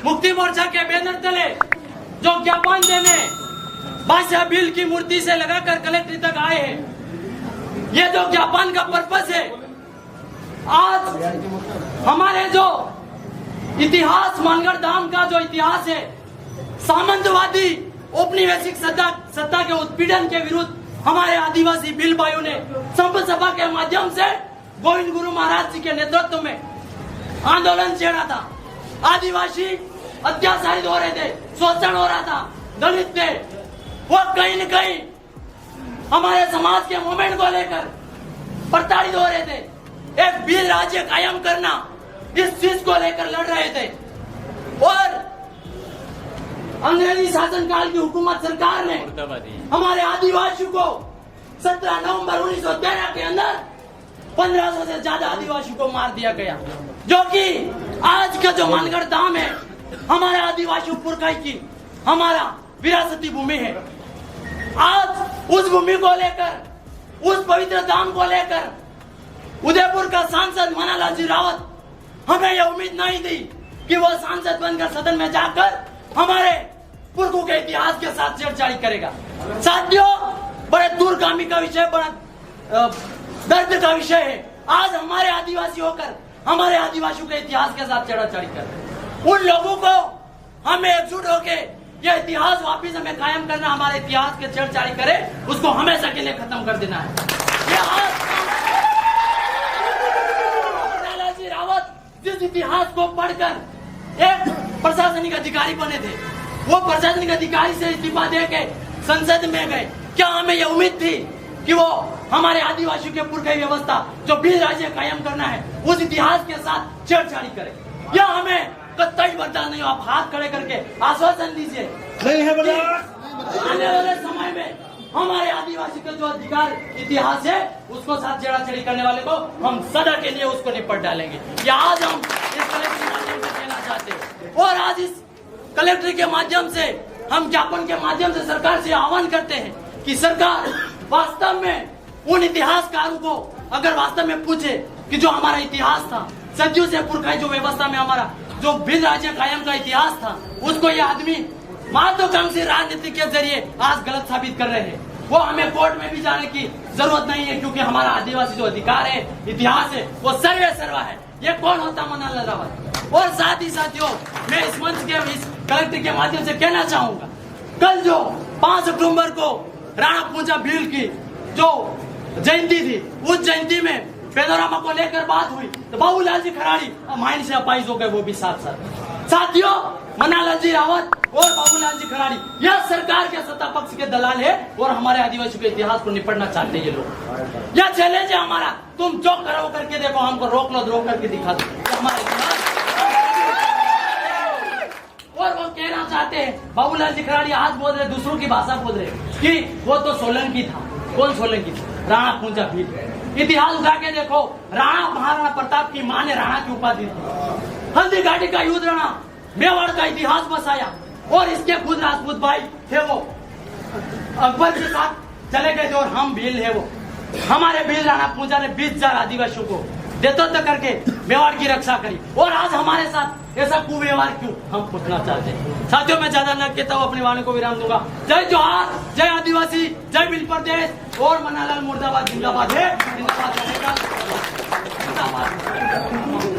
मुक्ति मोर्चा के बैनर तले जो ज्ञापन देने बादशाह बिल की मूर्ति से लगाकर कलेक्ट्रेट तक आए हैं, ये जो ज्ञापन का पर्पस है, आज हमारे जो इतिहास, मानगढ़ धाम का जो इतिहास है, सामंतवादी औपनिवेशिक सत्ता के उत्पीड़न के विरुद्ध हमारे आदिवासी भील भाइयों ने संत सभा के माध्यम से गोविंद गुरु महाराज जी के नेतृत्व में आंदोलन छेड़ा था। आदिवासी अत्याचारित हो रहे थे, शोषण हो रहा था, दलित थे, वो कहीं न कहीं हमारे समाज के मूवमेंट को लेकर प्रताड़ित हो रहे थे। एक भील राज्य कायम करना, इस चीज को लेकर लड़ रहे थे और अंग्रेजी शासनकाल की हुकूमत सरकार ने हमारे आदिवासियों को 17 नवंबर 1913 के अंदर 1500 से ज्यादा आदिवासियों को मार दिया गया, जो कि आज का जो मानगढ़ धाम है हमारे आदिवासी पुरखाई की हमारा विरासती भूमि है। आज उस भूमि को लेकर, उस पवित्र धाम को लेकर उदयपुर का सांसद मन्नालाल जी रावत, हमें यह उम्मीद नहीं थी कि वो सांसद बनकर सदन में जाकर हमारे पुरखों के इतिहास के साथ छेड़छाड़ी करेगा। साथियों, बड़े दूरगामी का विषय, बड़ा दर्द का विषय है। आज हमारे आदिवासी होकर हमारे आदिवासियों के इतिहास के साथ छेड़छाड़ी कर उन लोगों को हमें एकजुट होके यह इतिहास वापिस हमें कायम करना, हमारे इतिहास के छेड़छाड़ी करे उसको हमेशा के लिए खत्म कर देना है। मन्नालाल जी रावत जिस इतिहास को पढ़कर एक प्रशासनिक अधिकारी बने थे, वो प्रशासनिक अधिकारी से इस्तीफा दे के संसद में गए। क्या हमें यह उम्मीद थी कि वो हमारे आदिवासियों के पुरखाई व्यवस्था जो भील राज्य कायम करना है उस इतिहास के साथ छेड़छाड़ी करे? या हमें कतई बर्दाश्त नहीं हो। आप हाथ खड़े करके आश्वासन दीजिए नहीं है बर्दाश्त। आने वाले समय में हमारे आदिवासी का जो अधिकार इतिहास है उसको साथ छेड़छाड़ी करने वाले को हम सदा के लिए उसको निपट डालेंगे। ये आज हम इस कलेक्टर के माध्यम से कहना चाहते हैं और आज इस कलेक्टर के माध्यम से हम ज्ञापन के माध्यम से सरकार से आह्वान करते हैं कि सरकार वास्तव में उन इतिहासकारों को अगर वास्तव में पूछे कि जो हमारा इतिहास था, सदियों से पुरखाई जो व्यवस्था में हमारा जो भील राज्य कायम का इतिहास था, उसको ये आदमी महत्वाकांक्षी राजनीति के जरिए आज गलत साबित कर रहे हैं। वो हमें कोर्ट में भी जाने की जरूरत नहीं है, क्योंकि हमारा आदिवासी जो अधिकार है, इतिहास है, वो सर्वे सर्वा है। ये कौन होता मन्नालाल रावत? और साथ ही साथियों, मैं इस मंच के, इस कलेक्टर के माध्यम से कहना चाहूंगा, कल जो 5 अक्टूबर को राणा पूंजा भील की जो जयंती थी, उस जयंती में पेनोरामा को लेकर बात हुई तो बाबूलाल जी खराड़ी माइंड से अपाइज हो गए, वो भी साथ साथ। साथियों, मन्नालाल जी रावत और बाबूलाल जी खराड़ी यह सरकार के सत्ता पक्ष के दलाल है और हमारे आदिवासियों के इतिहास को निपटना चाहते हैं ये लोग। यह चैलेंज है हमारा, तुम जो करो करके देखो, हमको रोक लो, रोक करके दिखा दो हमारे इतिहास। और वो कहना चाहते हैं, बाबूलाल जी खराड़ी आज बोल रहे, दूसरों की भाषा बोल रहे कि वो तो सोलंकी था। कौन सोलंकी था? राणा पूंजा भील। इतिहास उठा के देखो, राणा महाराणा प्रताप की मां ने राणा की उपाधि दी। हल्दी घाटी का युद्ध राणा मेवाड़ का इतिहास बसाया और इसके खुद राजपूत भाई थे, वो अकबर के साथ चले गए थे और हम भील है। वो हमारे भील राणा पूंजा ने 20,000 आदिवासियों को नेतृत्व करके मेवाड़ की रक्षा करी और आज हमारे साथ ऐसा कुव्यवहार क्यों, हम पूछना चाहते हैं। साथियों, मैं ज्यादा न कहता हूँ, अपने वाणी को विराम दूंगा। जय जोहार, जय आदिवासी, जय भील प्रदेश और मन्नालाल मुर्दाबाद जिंदाबाद है। जिंदाबाद।